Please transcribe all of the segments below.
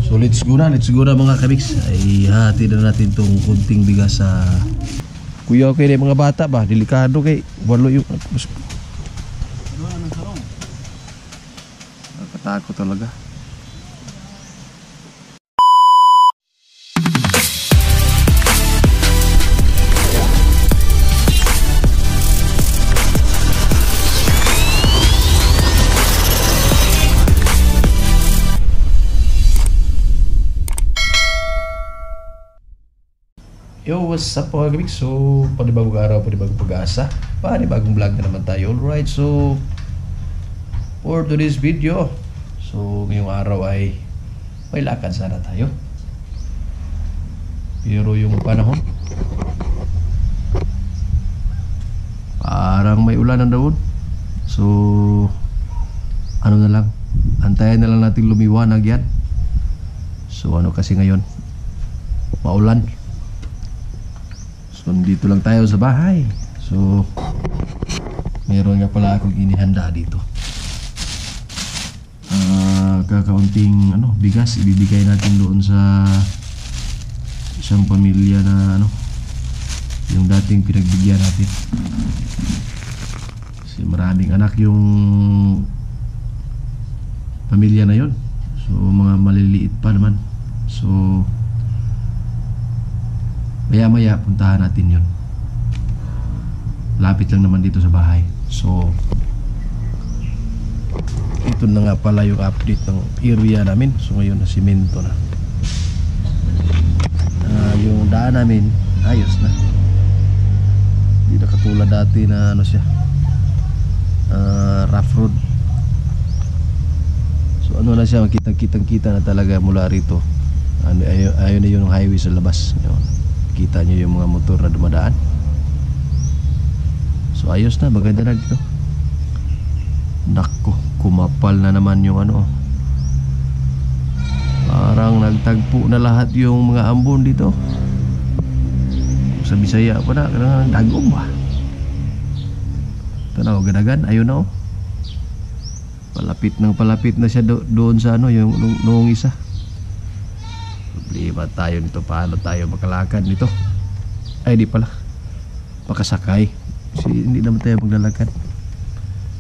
So let's go na mga kabiks. Ay hati na natin tong kunting bigas sa kuya kay mga bata ba, delikado kay walo yung nakatakot talaga. Yo, what's up mga kabig? So, panibagong araw, panibagong pag-asa, panibagong vlog na naman tayo. Alright, so for today's video, so ngayong araw ay may lakad sana tayo. Pero yung panahon parang may ulan ang daon. So ano na lang, antayin na lang natin lumiwanag yan. So ano kasi ngayon, maulan. So dito lang tayo sa bahay. So meron nga pala akong inihanda dito. Kakaunting bigas ibibigay natin doon sa isang pamilya na yung dating pinagbigyan natin. Kasi maraming anak yung pamilya na yon. So mga maliliit pa naman. So maya puntahan natin yun. Lapit lang naman dito sa bahay. So ito na nga pala yung update ng area namin. So ngayon na simento na. Yung daan namin ayos na. Hindi na katulad dati na siya, rough road. So na siya, kitang-kita na talaga mula rito. Ayun na yung highway sa labas. Yun. Kita nyo yung mga motor na dumadaan. So ayos na, maganda na dito. Nako, kumapal na naman yung parang nagtagpo na lahat yung mga ambon dito. Sa Bisaya pa na, karang dagom ba? Ito na, ganagan, ayun na palapit na siya doon sa yung noong isa. Problema tayo nito, paano tayo makalakad nito? Ay di pala, makasakay kasi hindi naman tayo maglalakad.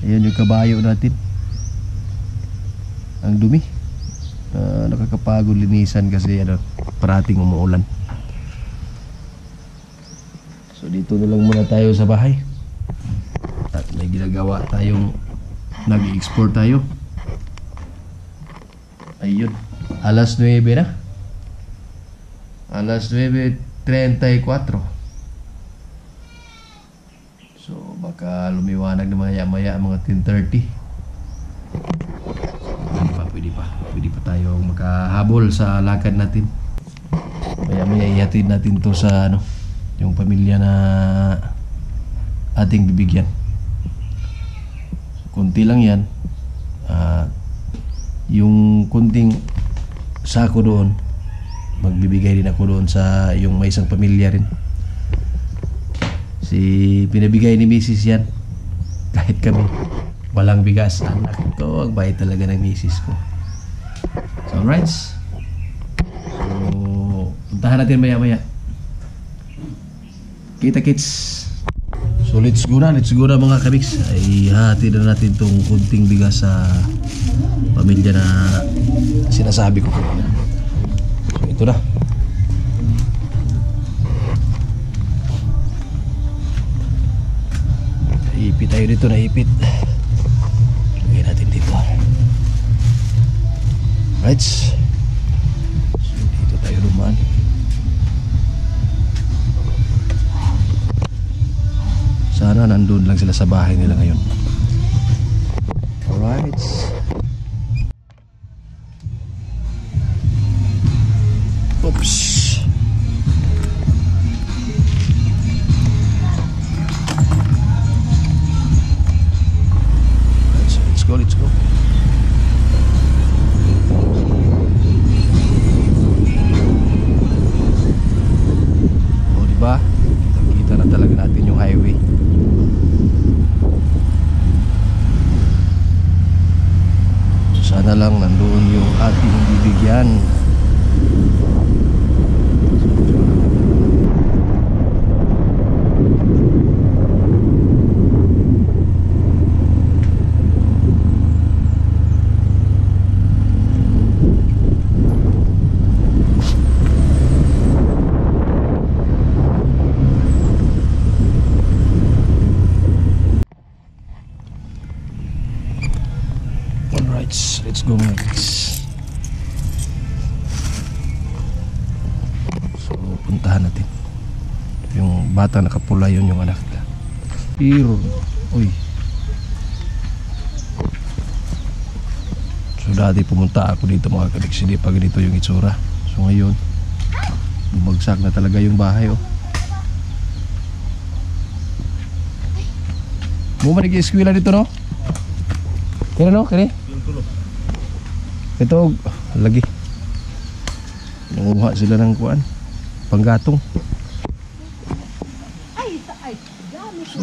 Ayan yung kabayo natin, ang dumi. Nakakapagod linisan kasi parating umuulan. So dito na lang muna tayo sa bahay. At may ginagawa tayong nag-export tayo. Ayun, alas 9 na. Alas 9:34. So baka lumiwanag na maya mga 10:30. Pwede pa tayo makahabol sa lakad natin. Maya ihatid natin to sa yung pamilya na ating bibigyan. Kunti lang yan. Yung kunting sako doon, magbibigay din ako doon sa yung may isang pamilya rin. Pinabigay ni Mrs. yan. Kahit kami walang bigas, anak ko, ang bayad talaga ng Mrs. ko. So alright, so puntahan natin maya kita kits. So let's go na mga kabiks. Ay hati na natin tong kunting bigas sa pamilya na sinasabi ko. So ito na. Naipit tayo dito, naipit. Lagay natin dito. Right. So dito tayo dumaan. Sana nandun lang sila sa bahay nila ngayon. Alright. Oops. Let's go. Oh, diba? Kita na talaga natin yung highway. Sana lang nandoon yung ating bibigyan. Let's go mga guys. So puntahan natin yung bata nakapula, yun yung anak nila. Pero uy, so dati pumunta ako dito mga kaliks, hindi pa ganito yung itsura. So ngayon bumagsak na talaga yung bahay. Oh, mo man nag-eskwela dito, no? Kaya no? Kaya ito lagi nanguha sila ng kuan panggatong. So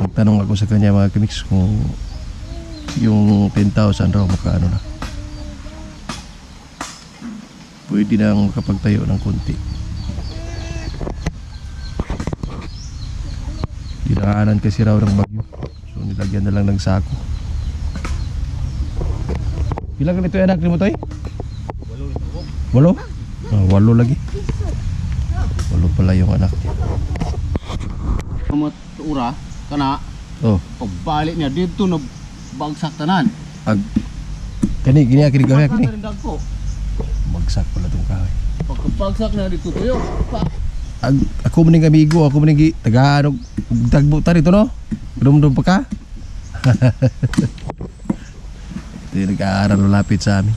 nagtanong ako sa kanya mga kamiks kung yung 10,000 raw makaano na, pwede nang makapagtayo ng konti. Dinaanan kasi raw ng bagyo, so nilagyan na lang ng sako. Ilang ganito yung anak ni mo, Toy? 8. 8? Ah, 8 lagi. 8 pala yung anak niya. Ura, kana. Oh. Pagbalik niya dito na bagsak tanan. Gini gawin kini. Ko. Bagsak pala tong kahoy. Pagkabagsak na dito tuyo. Ako maning amigo, ako maning taga-ano tagbo ta rito, no? Dum-dum pa ka? Ito yung nag-aaral malapit sa amin.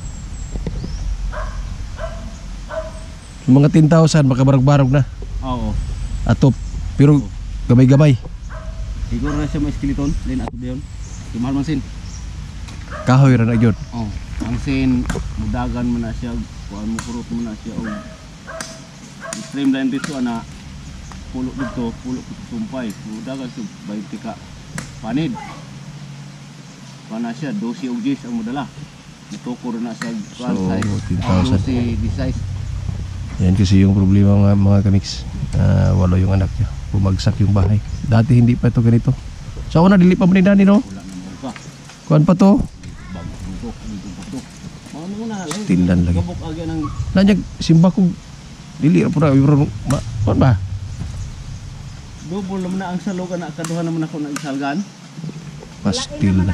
Yung mga 10,000 makabarag-barag na. Oo. Atop. Pero gamay-gamay. Siguro na siya may skeleton. Then ato ba yun? Mahal man sin. Kahoy ra na yun. Oo. Ang sin, mudagan mo na siya. Kuhaan mo kurot mo na siya. Streamline dito na pulo dito. Pulo dito sumpay. Mudagan siya. 20 ka. Panid. Pana siya, 12 o 10 ang modala. Itoko rin na siya. So, 10,000. 12 size. Yan kasi yung problema mga kamiks. 8 yung anak niya. Bumagsak yung bahay. Dati hindi pa ito ganito. So ako na, dili pa mo ni Dani, no? Wala na mo ka. Kuhan pa to? Bago dito. Mga muna. Tindan lagi. Gabok agya ng... Nanyag, simba ko. Dili po na. Kuhan ba? Double naman na ang salogan na kaduhan naman ako ng isalgan. Pastil na.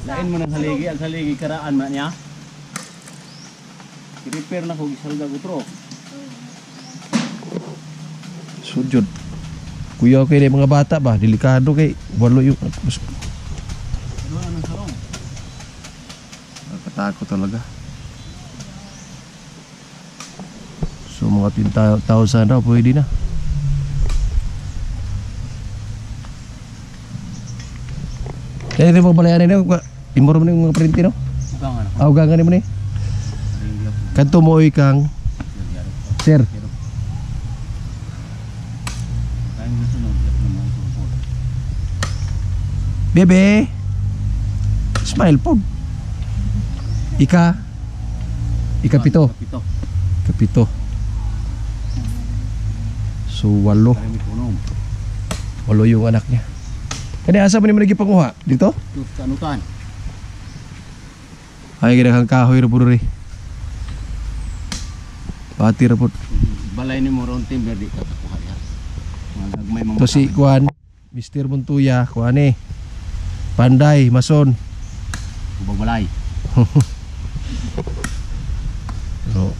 Lain mo ng haligi. Ang haligi karaan man niya. I-repair na ko isalga utro. Sujud. Kuya ko kay mga bata ba? Delikado kay. 8 yung... Kaduhan ng salong. Nakatakot talaga. So mga 10,000 daw pwede na. Kaya ito mga balayan nila, imoro mo na yung mga printi, no? Ugangan ako. Ugangan mo ni. Kanto mo kang sir. Bebe, smile po. Ikapito. Kapito. So 8 yung anak niya. Kani asa mo ni lagi panguha? Dito? Kanutan. Ay kang kahoy ra puro ri. Pati ra pud. Balay ni mo ron timber di ka kuha ya. Mga gagmay mga. To si Kuan, Mr. Montuya, kuan eh. Panday, mason. Ubang balay. So,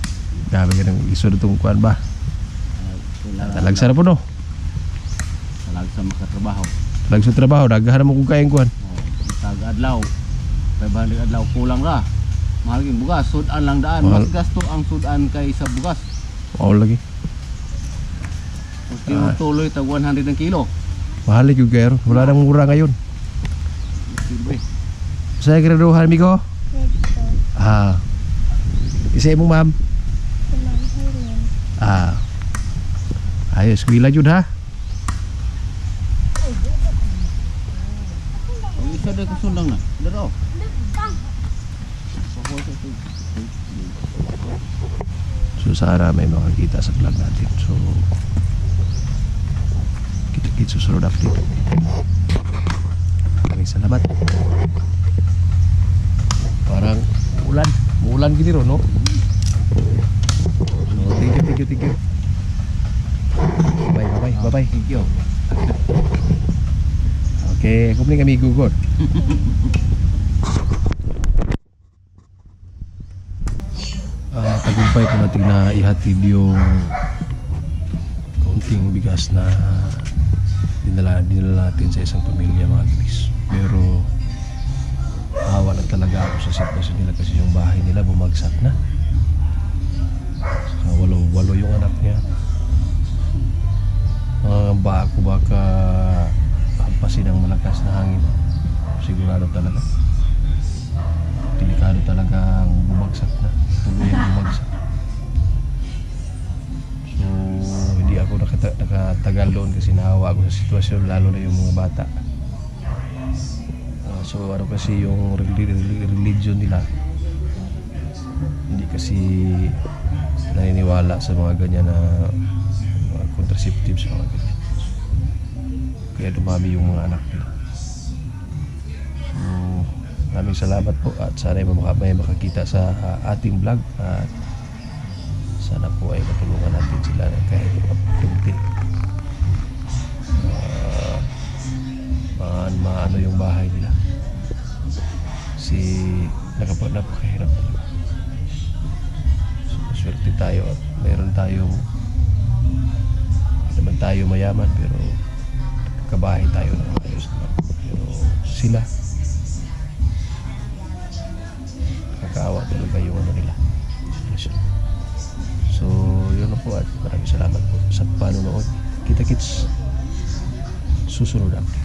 gabi ka ng iso itong kuan ba? Talagsa na po, no? Talagsa makatrabaho. Talagsa trabaho, dagahan mo kung kayang kuan. Tag-adlaw. 500 adlaw kulang ra. Mahal yung bugas, sudan lang daan. Mahal. Mas gasto ang sudan kay sa bugas. Oo lagi. Kung tuloy tag 100 ang kilo. Mahal yung gayro. Wala nang mura ngayon. Silbi. Saya graduhan, amigo? Ah. Isa mo, ma'am? Ah. Ayos, kuila jud ha? Ang isa day kusundang na. Daro. So So sana may makakita sa vlog natin. So kita-kits susunod update. Maraming salamat. Parang ulan gini ro, no? So thank you. Bye. Thank you. Okay, kumling kami gugod. Tagumpay ko natin na ihatid yung kaunting bigas na dinala natin sa isang pamilya, mga guys. Pero awa na talaga ako sa sitwasyon nila kasi yung bahay nila bumagsak na. Walo yung anak niya. Baka hampasin ng malakas na hangin. Sigurado talaga. Delikado talaga ang bumagsak na. Tuloy ang bumagsak. So hindi ako nakatagal doon kasi naawa ako sa sitwasyon, lalo na yung mga bata. So ano kasi yung religion nila, hindi kasi naniniwala sa mga ganyan na mga contraceptives, mga ganyan. Kaya dumami yung mga anak nila. So maraming salamat po at sana may makakita sa ating vlog at sana po ay matulungan natin sila kahit kunti. Maano yung bahay nila kasi napakahirap talaga. So swerte tayo at mayroon tayong, naman tayo mayaman pero kabahay tayo na ayos naman. Pero sila nakakaawa talaga yung ano nila. So yun na po at maraming salamat po sa panonood. Kita-kits susunod update.